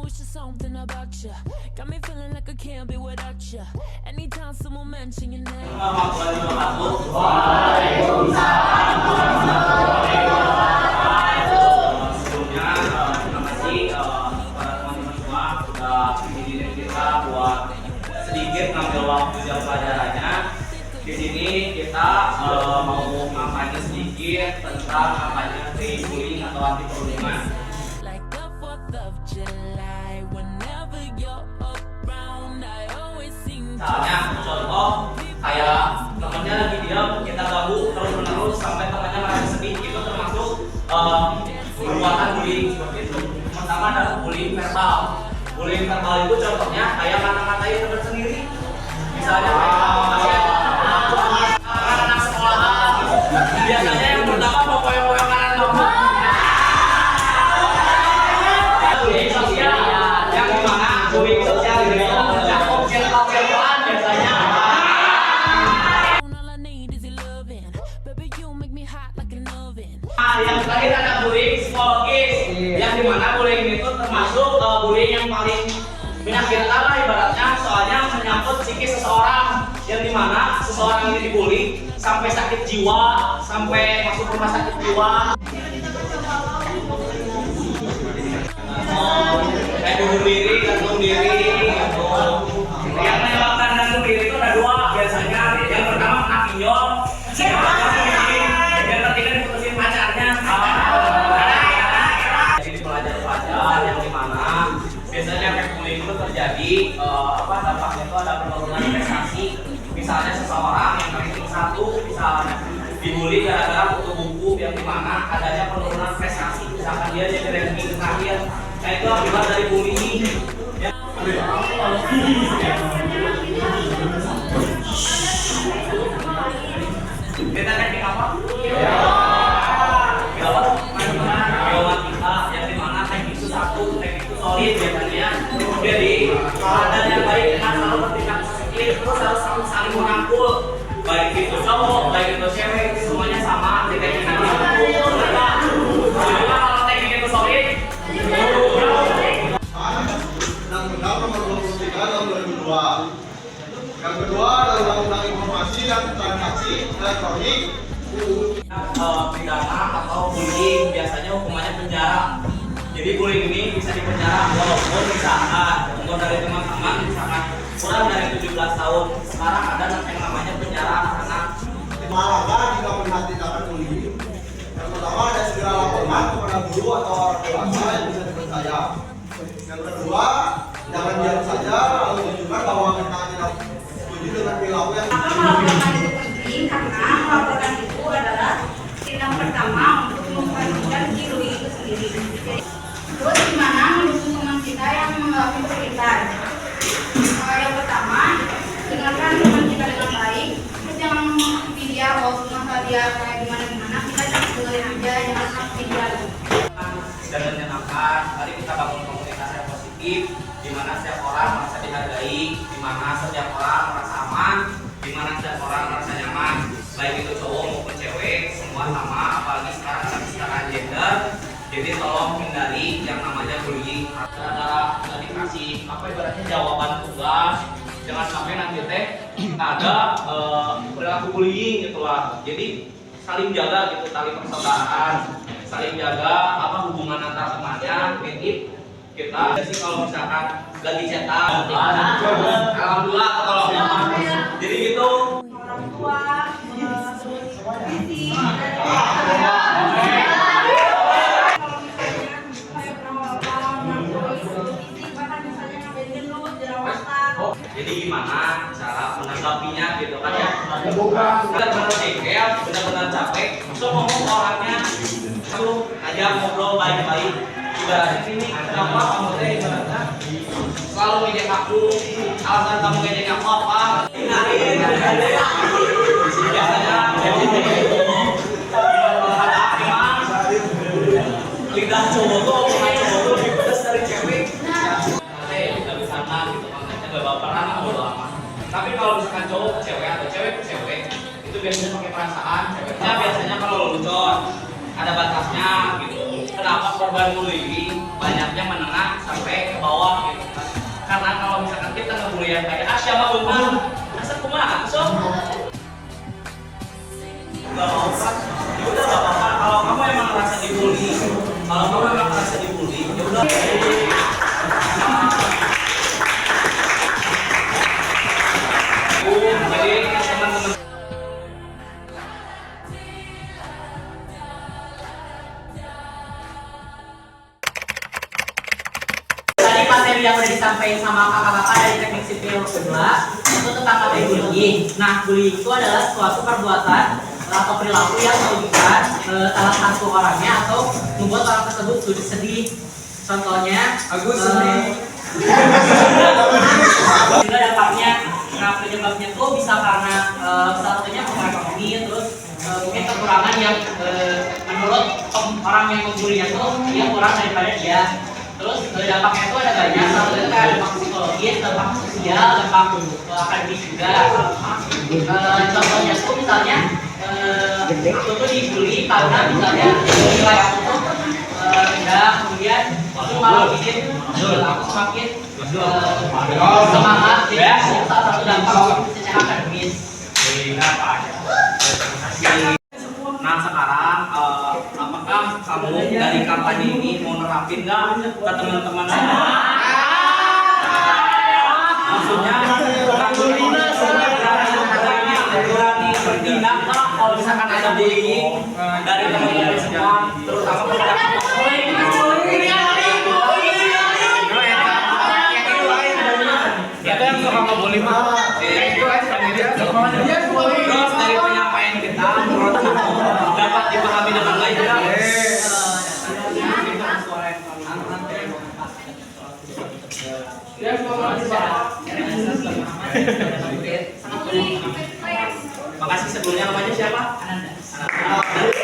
it's just something about you. Got me feeling like I can't be without you. Anytime someone mention your name. Sebelumnya terima kasih kepada teman-teman semua sudah izinin kita buat sedikit ngambil waktu jam pelajarannya. Di sini kita mau kampanye sedikit tentang kampanye anti-bullying atau anti perundungan. Misalnya contoh kayak temannya lagi diam, kita ganggu terus-menerus sampai temannya merasa sedih, itu termasuk perbuatan bullying seperti itu. Pertama adalah bullying verbal. Bullying verbal itu contohnya kayak ngata-ngatain teman sendiri. Misalnya kayak anak sekolahan gitu. Biasanya yang pertama pokoy-pokoyan kamu. Bullying sosial yang dimana bullying sosial gitu ya. Objek-objek biasanya. Yang terakhir ada bullying psikologis, yang dimana bullying itu termasuk bullying yang paling menyakitkan lah ibaratnya, soalnya menyangkut psikis seseorang, yang dimana seseorang ini dibully sampai sakit jiwa, sampai masuk rumah sakit jiwa. Kayak bunuh diri, gantung diri, gitu. Yang menyebabkan gantung diri itu ada dua biasanya. Yang pertama kena pinjol, yang ketiga diputusin pacarnya. Jadi pelajar-pelajar yang dimana biasanya efek bullying itu terjadi, dampaknya itu ada penurunan prestasi. Misalnya seseorang yang ranking 1 misalnya dibully gara-gara buku buku, yang dimana adanya penurunan prestasi, misalkan dia jadi ranking terakhir. Nah itu akibat dari bullying. Kita teknik apa? Geomatika, yang dimana teknik itu satu, teknik itu solid biasanya. Jadi ada yang baik dengan selalu bertindak positif, terus harus saling merangkul. Baik itu cowok, baik itu cewek, semuanya sama. Di teknik itu kalau teknik itu solid. Undang-Undang Nomor 23 Tahun 2002. Yang kedua adalah Undang-Undang Informasi dan Transaksi Elektronik. Pidana atau bullying biasanya hukumannya penjara. Jadi bullying ini bisa dipenjara walaupun misalkan umur dari teman-teman misalkan kurang dari 17 tahun. Sekarang ada yang namanya penjara anak-anak. Malangkan jika melihat tindakan bullying. Yang pertama ada segera laporkan kepada guru atau orang dewasa yang bisa dipercaya. Yang kedua, jangan diam saja lalu tunjukkan bahwa kita tidak setuju dengan perilaku yang melaporkan itu penting karena melaporkan itu adalah tindak pertama untuk memperhatikan si bullying itu sendiri. Terus gimana mendukung teman kita yang mengalami kesulitan? Yang pertama, dengarkan teman kita dengan baik. Terus jangan menghakimi dia walaupun masalah dia kayak gimana, kita cuma dengerin aja, jangan menghakimi dia. Dan menyenangkan, mari kita bangun komunitas yang positif, di mana setiap orang merasa dihargai, di mana setiap orang merasa aman, di mana setiap orang merasa nyaman, baik itu cowok maupun cewek, semua sama, apalagi sekarang ada kesetaraan gender. Jadi tolong hindari yang namanya bullying. Ada dikasih ibaratnya jawaban tugas, jangan sampai nanti ada perilaku bullying gitulah. Jadi saling jaga gitu tali persaudaraan, saling jaga hubungan antar temannya. Kita sih kalau misalkan lagi cetak, alhamdulillah kalau jadi gitu. Orang tua, visi, jadi gimana cara menanggapinya gitu kan ya? Benar-benar jengkel, benar-benar capek. So ngomong ke orangnya, lalu ajak ngobrol baik-baik. Ibaratnya ini kenapa kamu teh ibaratnya selalu ngejek aku, alasan kamu ngejek aku apa? Biasanya lidah cowok tuh, omongan cowok tuh lebih pedas dari cewek. Nggak bisa gitu, makanya nggak baperan atau lama. Tapi kalau misalkan cowok ke cewek atau cewek ke cewek, itu biasanya pakai perasaan. Ceweknya biasanya kalau lelucon ada batasnya gitu. Kenapa korban bullying banyaknya menengah sampai ke bawah? Kalau kamu memang merasa dibully, ya udah. Jadi teman-teman tadi materi yang udah disampaikan sama kakak-kakak dari teknik sipil kedua itu tentang materi bullying. Nah, bullying itu adalah suatu perbuatan atau perilaku yang merugikan salah satu orangnya atau membuat orang tersebut sedih. Contohnya, Agus sedih. juga dampaknya. Nah, penyebabnya tuh bisa karena salah satunya faktor ekonomi, terus mungkin kekurangan yang menurut orang yang membuli tuh dia kurang daripada dia. Terus dampaknya itu ada banyak, salah satunya kayak dampak psikologis, dampak sosial, dampak akademis juga. Contohnya tuh misalnya itu tuh dibully karena misalnya nilai aku tuh rendah, kemudian itu malah bikin aku semakin semangat. Jadi itu salah satu dampak secara akademis. Nah sekarang apakah kamu dari kampanye ini mau nerapin nggak ke teman-teman semua? Maksudnya berani bertindak nggak kalau misalkan ada bullying dari teman-teman semua, terutama kepada Itu yang suka ngebully mah. Itu aja dia. terus dari penyampaian kita menurut kamu dapat dipahami dengan baik nggak? Makasih sebelumnya namanya siapa? Ananda. Ananda.